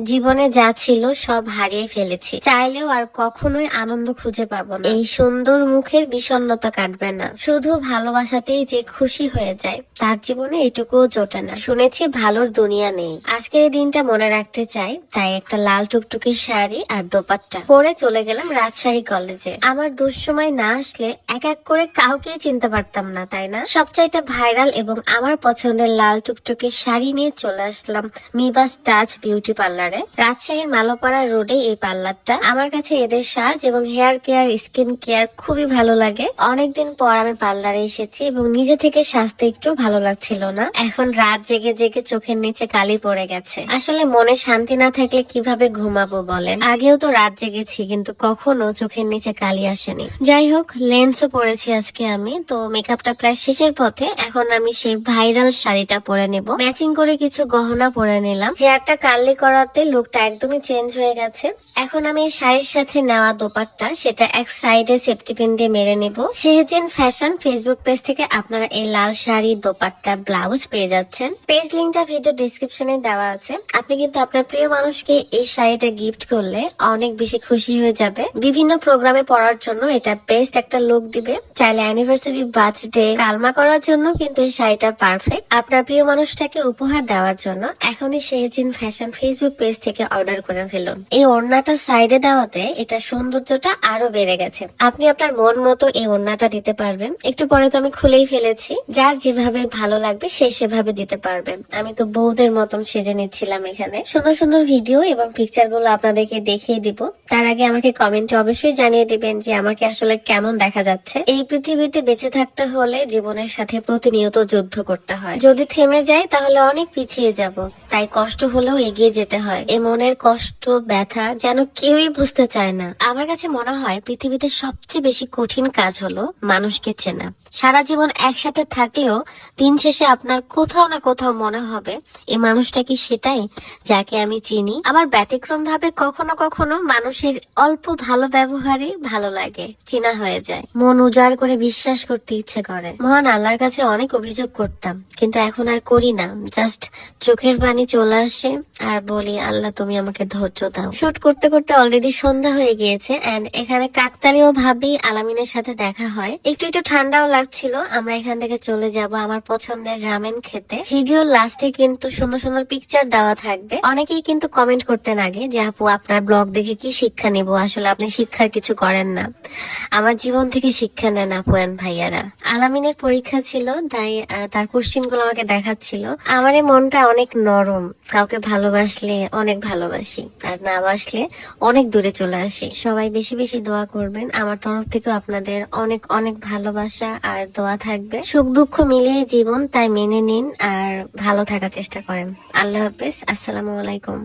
জীবনে যা ছিল সব হারিয়ে ফেলেছি, চাইলেও আর কখনোই আনন্দ খুঁজে পাবো না। এই সুন্দর মুখের বিষণ্ণতা কাটবে না। শুধু ভালোবাসাতেই যে খুশি হয়ে যায় তার জীবনে এটুকুও জোটে না। শুনেছি ভালোর দুনিয়া নেই। আজকের এই দিনটা মনে রাখতে চাই, তাই একটা লাল টুকটুকি শাড়ি আর দোপাট্টা পরে চলে গেলাম রাজশাহী কলেজে। আমার দুঃসময় না আসলে এক এক করে কাউকেই চিনতে পারতাম না, তাই না? সবচাইতে ভাইরাল এবং আমার পছন্দের লাল টুকটুকি শাড়ি নিয়ে চলে আসলাম মিবাস টাচ বিউটি পার্লারে। রাজশাহীর মালোপাড়া রোডে এই পার্লারটা। আমার কাছে এদের সাজ এবং হেয়ার কেয়ার, স্কিন কেয়ার খুবই ভালো লাগে। অনেকদিন পর আমি পার্লারে এসেছি এবং নিজে থেকে সাজতে একটু ভালো লাগছিল না। এখন রাত জেগে জেগে চোখের নিচে কালি পড়ে গেছে। আসলে মনে শান্তি না থাকলে কিভাবে ঘুমাবো বলেন? আগেও তো রাত জেগেছি, কিন্তু কখনো চোখের নিচে কালি আসেনি। যাই হোক, লেন্সও পরেছি আজকে আমি। তো মেকআপটা প্রায় শেষের পথে। এখন আমি সেই ভাইরাল শাড়িটা পরে নেব। ম্যাচিং করে কিছু গহনা পরে নিলাম। হেয়ারটা কার্লি করাতে লুকটা একদমই চেঞ্জ হয়ে গেছে। এখন আমি এই শাড়ির সাথে নেওয়া দোপাট্টা, সেটা এক সাইডে সেফটি পিন দিয়ে মেরে নেব। শেহজিন ফ্যাশন ফেসবুক পেজ থেকে আপনারা এই লাল শাড়ি, দোপাট্টা, ব্লাউজ পেয়ে যাচ্ছেন। পেজ লিঙ্কটা ভিডিও ডিসক্রিপশনে দেওয়া আছে। আপনি কিন্তু আপনার প্রিয় মানুষকে এই শাড়িটা গিফট করলে অনেক বেশি খুশি হয়ে যাবে। বিভিন্ন প্রোগ্রামে পড়ার জন্য এটা বেস্ট একটা লুক দিবে। চাইলে অ্যানিভার্সারি, বার্থডে, কালমা করার জন্য কিন্তু এই শাড়িটা পারফেক্ট। আপনার প্রিয় মানুষটাকে উপহার দেওয়ার জন্য এখনই শেহজিন ফ্যাশন ফেসবুক পেজ থেকে অর্ডার করে ফেলুন। এই ওড়নাটা সাইডে দেওয়াতে এটা সৌন্দর্যটা আরো বেড়ে গেছে। আপনি আপনার মন মতো এই ওড়নাটা দিতে পারবেন। একটু পরে তো আমি খুলেই ফেলেছি। যার যেভাবে ভালো লাগবে সে সেভাবে দিতে পারবেন। আমি তো বউদের মতন সেজে নিচ্ছিলাম এখানে। সুন্দর সুন্দর ভিডিও এবং পিকচার গুলো আপনাদেরকে দেখিয়ে দিব। তার আগে আমাকে কমেন্টে অবশ্যই জানিয়ে দিবেন যে আমাকে আসলে কেমন দেখা যাচ্ছে। এই পৃথিবীতে বেঁচে থাকতে হলে জীবনের সাথে প্রতিনিয়ত যুদ্ধ করতে হয়। যদি থেমে যাই তাহলে অনেক পিছিয়ে যাব। তাই কষ্ট হলেও এগিয়ে যেতে হয়। এ মনের কষ্ট, ব্যথা যেন কেউই বুঝতে চায় না। আমার কাছে মনে হয় পৃথিবীতে সবচেয়ে বেশি কঠিন কাজ হলো মানুষকে চেনা। সারা জীবন একসাথে থাকলেও দিন শেষে আপনার কোথাও না কোথাও মনে হবে এই মানুষটা কি সেটাই যাকে আমি চিনি। আবার ব্যতিক্রম ভাবে কখনো কখনো মানুষের অল্প ভালো ব্যবহারে ভালো লাগে, চেনা হয়ে যায়। মন উজাড় করে বিশ্বাস করতে ইচ্ছে করে। মহান আল্লাহর কাছে অনেক অভিযোগ করতাম, কিন্তু এখন আর করি না। জাস্ট চোখের পানি চলে আসে আর বলি, আল্লাহ তুমি আমাকে ধৈর্য দাও। শুট করতে করতে অলরেডি সন্ধ্যা হয়ে গিয়েছে এন্ড এখানে কাকতালীয় ভাবেই আলামিনের সাথে দেখা হয়। একটু একটু ঠান্ডাও লাগছিল। আমরা এখান থেকে চলে যাব আমার পছন্দের রামেন খেতে। ভিডিওর লাস্টে কিন্তু সুন্দর সুন্দর পিকচার দেওয়া থাকবে। অনেকেই কিন্তু কমেন্ট করতেন আগে যে আপু আপনার ব্লগ দেখে কি শিক্ষা নিব। আসলে আপনি শিক্ষার কিছু করেন না, আমার জীবন থেকে শিক্ষা নেন আপু এন্ড ভাইয়ারা। আলামিনের পরীক্ষা ছিল, তাই তার কোশ্চেন গুলো আমাকে দেখাচ্ছিল। আমার এই মনটা অনেক নরম। কাউকে ভালোবাসলে অনেক ভালোবাসি, আর না বাসলে অনেক দূরে চলে আসি। সবাই বেশি বেশি দোয়া করবেন। আমার তরফ থেকেও আপনাদের অনেক অনেক ভালোবাসা আর দোয়া থাকবে। সুখ দুঃখ মিলিয়ে জীবন, তাই মেনে নিন আর ভালো থাকার চেষ্টা করেন। আল্লাহ হাফেজ, আসসালামু আলাইকুম।